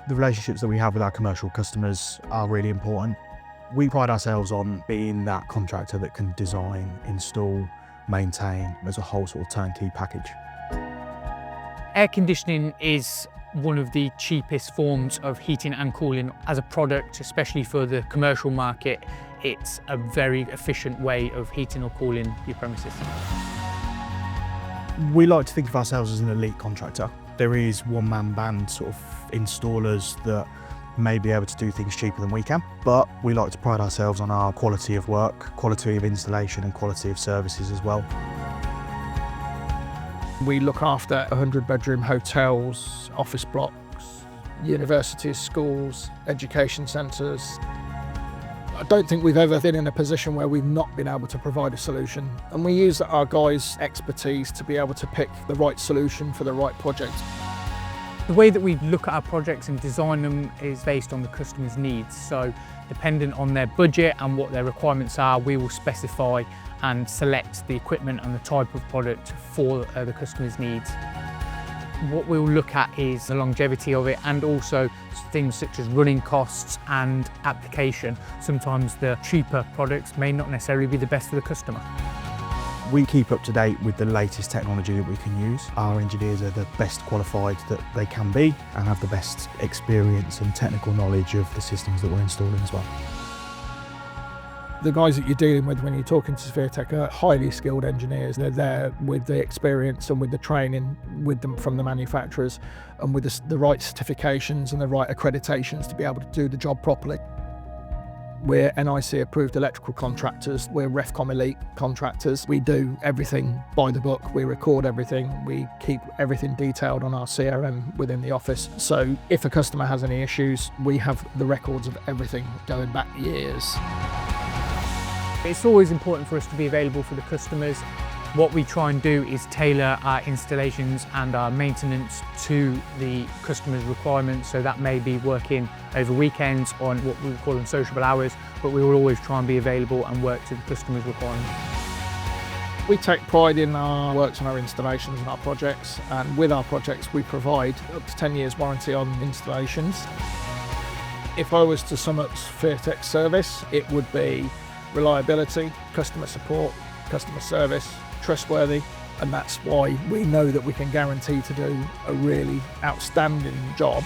The relationships that we have with our commercial customers are really important. We pride ourselves on being that contractor that can design, install, maintain as a whole sort of turnkey package. Air conditioning is one of the cheapest forms of heating and cooling. As a product, especially for the commercial market, it's a very efficient way of heating or cooling your premises. We like to think of ourselves as an elite contractor. There is one-man band sort of installers that may be able to do things cheaper than we can, but we like to pride ourselves on our quality of work, quality of installation and quality of services as well. We look after 100-bedroom hotels, office blocks, universities, schools, education centres. I don't think we've ever been in a position where we've not been able to provide a solution. And we use our guys' expertise to be able to pick the right solution for the right project. The way that we look at our projects and design them is based on the customer's needs. So dependent on their budget and what their requirements are, we will specify and select the equipment and the type of product for the customer's needs. What we'll look at is the longevity of it and also things such as running costs and application. Sometimes the cheaper products may not necessarily be the best for the customer. We keep up to date with the latest technology that we can use. Our engineers are the best qualified that they can be and have the best experience and technical knowledge of the systems that we're installing as well. The guys that you're dealing with when you're talking to Spheretech are highly skilled engineers. They're there with the experience and with the training with them from the manufacturers and with the right certifications and the right accreditations to be able to do the job properly. We're NIC approved electrical contractors, we're REFCOM elite contractors. We do everything by the book, we record everything, we keep everything detailed on our CRM within the office. So if a customer has any issues, we have the records of everything going back years. It's always important for us to be available for the customers. What we try and do is tailor our installations and our maintenance to the customer's requirements. So that may be working over weekends on what we call them sociable hours, but we will always try and be available and work to the customer's requirements. We take pride in our works and our installations and our projects, and with our projects we provide up to 10 years warranty on installations. If I was to sum up Spheretech service, it would be reliability, customer support, customer service, trustworthy, and that's why we know that we can guarantee to do a really outstanding job.